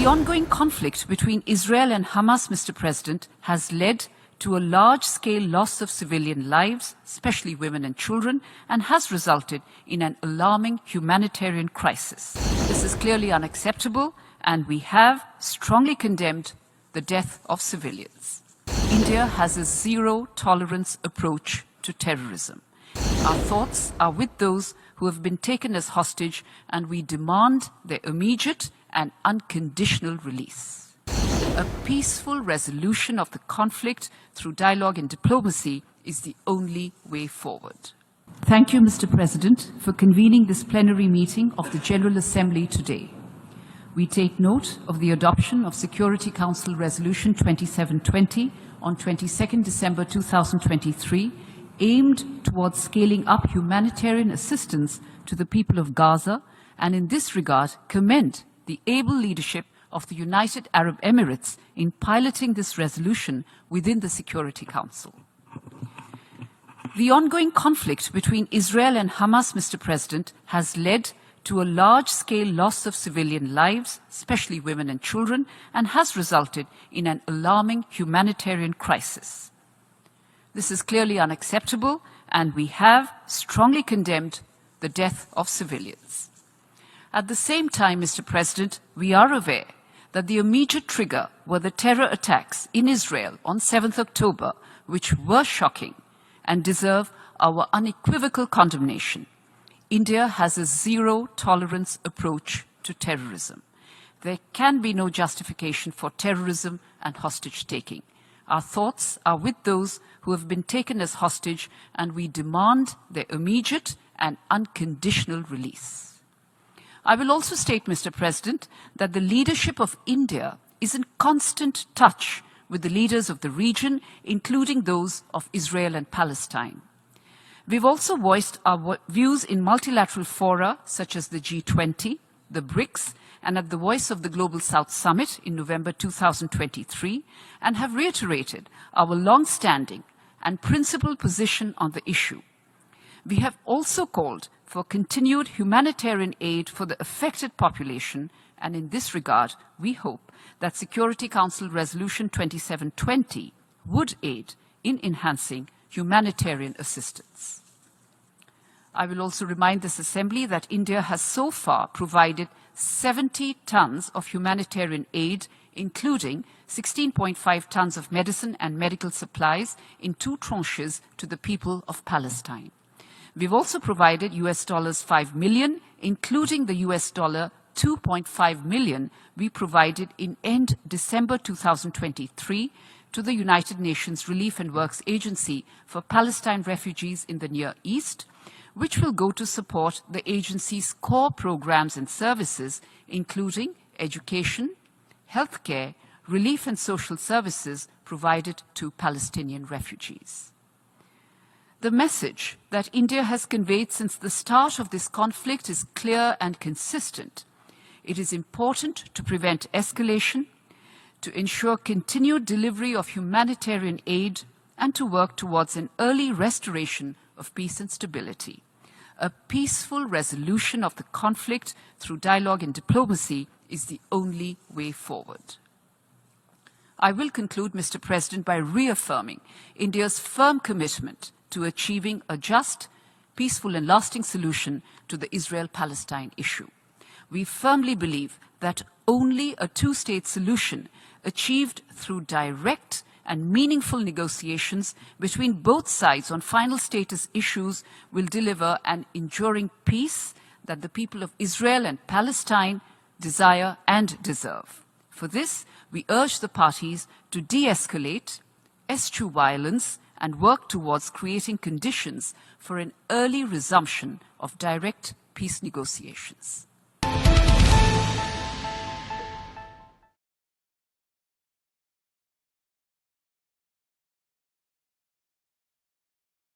The ongoing conflict between Israel and Hamas, Mr. President, has led to a large-scale loss of civilian lives, especially women and children, and has resulted in an alarming humanitarian crisis. This is clearly unacceptable, and we have strongly condemned the death of civilians. India has a zero-tolerance approach to terrorism. Our thoughts are with those who have been taken as hostage, and we demand their immediate and unconditional release. A peaceful resolution of the conflict through dialogue and diplomacy is the only way forward. Thank you, Mr. President, for convening this plenary meeting of the General Assembly today. We take note of the adoption of Security Council Resolution 2720 on 22nd December 2023, aimed towards scaling up humanitarian assistance to the people of Gaza, and in this regard commend the able leadership of the United Arab Emirates in piloting this resolution within the Security Council. The ongoing conflict between Israel and Hamas, Mr. President, has led to a large-scale loss of civilian lives, especially women and children, and has resulted in an alarming humanitarian crisis. This is clearly unacceptable, and we have strongly condemned the death of civilians. At the same time, Mr. President, we are aware that the immediate trigger were the terror attacks in Israel on 7th October, which were shocking and deserve our unequivocal condemnation. India has a zero-tolerance approach to terrorism. There can be no justification for terrorism and hostage-taking. Our thoughts are with those who have been taken as hostage, and we demand their immediate and unconditional release. I will also state, Mr. President, that the leadership of India is in constant touch with the leaders of the region, including those of Israel and Palestine. We've also voiced our views in multilateral fora such as the G20, the BRICS, and at the Voice of the Global South Summit in November 2023, and have reiterated our long-standing and principled position on the issue. We have also called for continued humanitarian aid for the affected population, and in this regard, we hope that Security Council Resolution 2720 would aid in enhancing humanitarian assistance. I will also remind this Assembly that India has so far provided 70 tons of humanitarian aid, including 16.5 tons of medicine and medical supplies in 2 tranches to the people of Palestine. We've also provided $5 million, including the $2.5 million we provided in end December 2023 to the United Nations Relief and Works Agency for Palestine refugees in the Near East, which will go to support the agency's core programs and services, including education, healthcare, relief and social services provided to Palestinian refugees. The message that India has conveyed since the start of this conflict is clear and consistent. It is important to prevent escalation, to ensure continued delivery of humanitarian aid, and to work towards an early restoration of peace and stability. A peaceful resolution of the conflict through dialogue and diplomacy is the only way forward. I will conclude, Mr. President, by reaffirming India's firm commitment to achieving a just, peaceful and lasting solution to the Israel-Palestine issue. We firmly believe that only a two-state solution achieved through direct and meaningful negotiations between both sides on final status issues will deliver an enduring peace that the people of Israel and Palestine desire and deserve. For this, we urge the parties to de-escalate, eschew violence, and work towards creating conditions for an early resumption of direct peace negotiations.